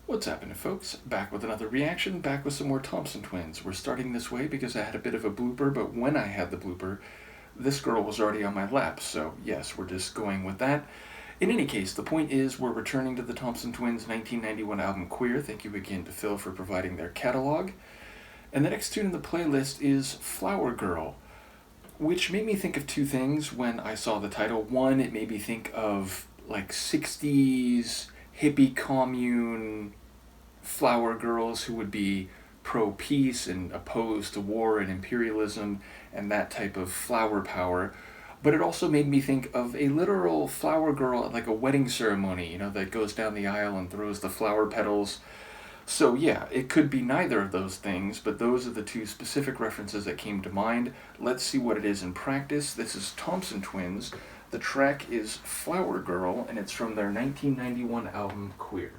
What's happening, folks? Back with another reaction, back with some more Thompson Twins. We're starting this way because I had a bit of a blooper, but when I had the blooper, this girl was already on my lap, so yes, we're just going with that. In any case, the point is we're returning to the Thompson Twins' 1991 album Queer. Thank you again to Phil for providing their catalog. And the next tune in the playlist is Flower Girl, which made me think of two things when I saw the title. One, it made me think of like 60s hippie commune flower girls who would be pro peace and opposed to war and imperialism and that type of flower power. But it also made me think of a literal flower girl at like a wedding ceremony, that goes down the aisle and throws the flower petals. So, yeah, it could be neither of those things, but those are the two specific references that came to mind. Let's see what it is in practice. This is Thompson Twins. The track is Flower Girl, and it's from their 1991 album Queer.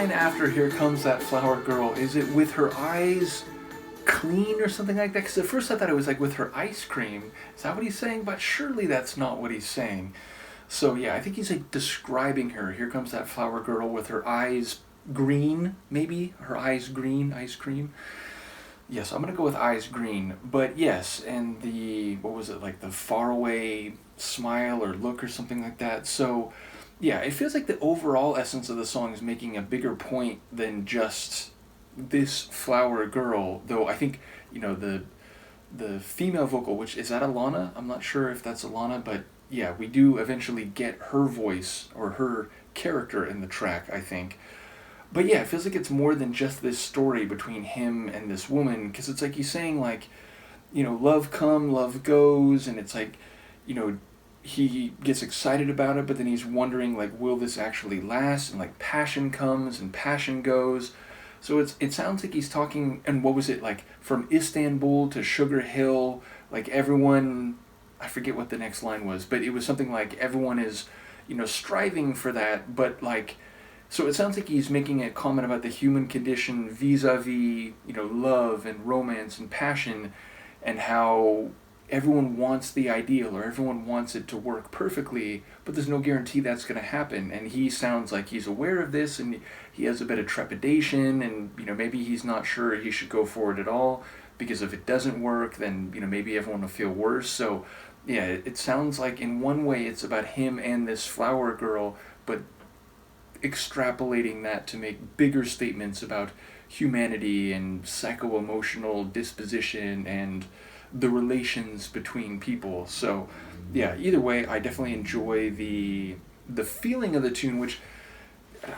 line after "Here Comes That Flower Girl," is it with her eyes clean or something like that? Because at first I thought it was like with her ice cream. Is that what he's saying? But surely that's not what he's saying. So yeah, I think he's like describing her. Here comes that flower girl with her eyes green, maybe? Her eyes green, ice cream. Yes, I'm gonna go with eyes green. But yes, and the, what was it, like the faraway smile or look or something like that. So yeah, it feels like the overall essence of the song is making a bigger point than just this flower girl, though I think, the female vocal, which is that Alana? I'm not sure if that's Alana, but yeah, we do eventually get her voice or her character in the track, I think. But yeah, it feels like it's more than just this story between him and this woman, because it's like he's saying, like, love come, love goes, and it's like, he gets excited about it, but then he's wondering, like, will this actually last? And like passion comes and passion goes. So it sounds like he's talking, and what was it, like, from Istanbul to Sugar Hill, like everyone, I forget what the next line was, but it was something like everyone is, striving for that, but like, so it sounds like he's making a comment about the human condition vis-a-vis, love and romance and passion, and how everyone wants the ideal or everyone wants it to work perfectly, but there's no guarantee that's going to happen. And he sounds like he's aware of this, and he has a bit of trepidation, and maybe he's not sure he should go forward at all, because if it doesn't work, then maybe everyone will feel worse. So yeah, it sounds like in one way it's about him and this flower girl, but extrapolating that to make bigger statements about humanity and psycho-emotional disposition and the relations between people. So yeah, either way, I definitely enjoy the feeling of the tune, which,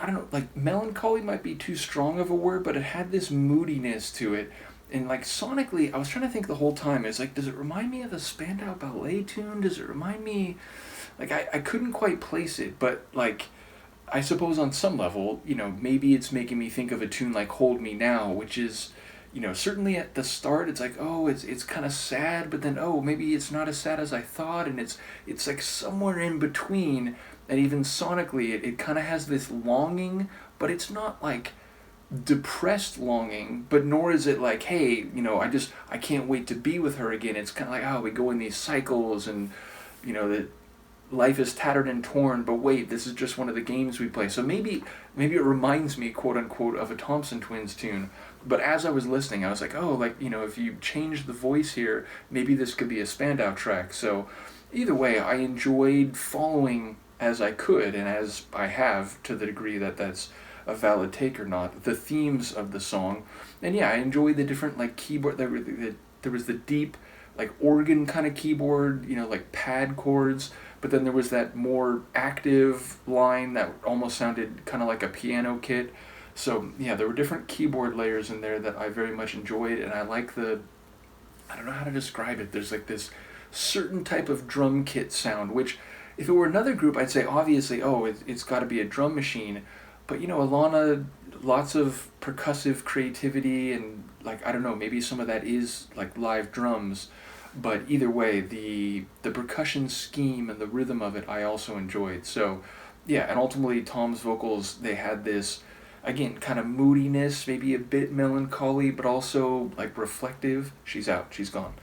I don't know, like, melancholy might be too strong of a word, but it had this moodiness to it. And like sonically, I was trying to think the whole time, it's like, does it remind me of a Spandau Ballet tune? Does it remind me, like, I couldn't quite place it, but like, I suppose on some level, maybe it's making me think of a tune like Hold Me Now, which is, certainly at the start it's like, oh, it's kind of sad, but then, oh, maybe it's not as sad as I thought, and it's like somewhere in between, and even sonically it kind of has this longing, but it's not like depressed longing, but nor is it like, hey, I can't wait to be with her again. It's kind of like, oh, we go in these cycles, and that life is tattered and torn, but wait, this is just one of the games we play. So maybe it reminds me, quote unquote, of a Thompson Twins tune. But as I was listening, I was like, oh, like, if you change the voice here, maybe this could be a Spandau track. So either way, I enjoyed following as I could, and as I have, to the degree that that's a valid take or not, the themes of the song. And yeah, I enjoyed the different, like, keyboard. There was the deep, like, organ kind of keyboard, like pad chords, but then there was that more active line that almost sounded kind of like a piano kit. So yeah, there were different keyboard layers in there that I very much enjoyed, and I like I don't know how to describe it, there's like this certain type of drum kit sound, which if it were another group, I'd say obviously, oh, it's got to be a drum machine, but Alana, lots of percussive creativity, and like, I don't know, maybe some of that is like live drums. But either way, the percussion scheme and the rhythm of it I also enjoyed. So yeah, and ultimately Tom's vocals, they had this, again, kind of moodiness, maybe a bit melancholy, but also like reflective. She's out, she's gone.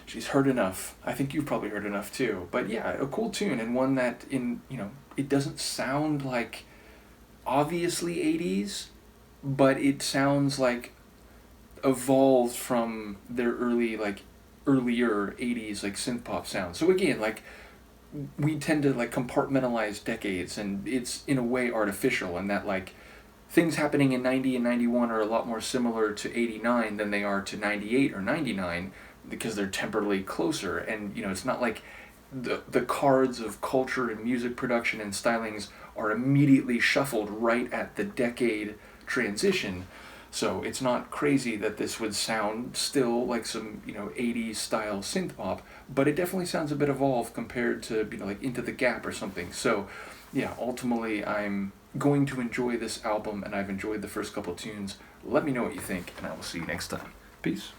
She's heard enough. I think you've probably heard enough too. But yeah, a cool tune, and one that it doesn't sound like obviously 80s, but it sounds like evolved from their earlier 80s like synth pop sound. So again, like, we tend to like compartmentalize decades, and it's in a way artificial, and that like things happening in 90 and 91 are a lot more similar to 89 than they are to 98 or 99, because they're temporally closer. And it's not like the cards of culture and music production and stylings are immediately shuffled right at the decade transition. So it's not crazy that this would sound still like some 80s style synth pop, but it definitely sounds a bit evolved compared to like Into the Gap or something. So yeah, ultimately I'm going to enjoy this album, and I've enjoyed the first couple tunes. Let me know what you think, and I will see you next time. Peace.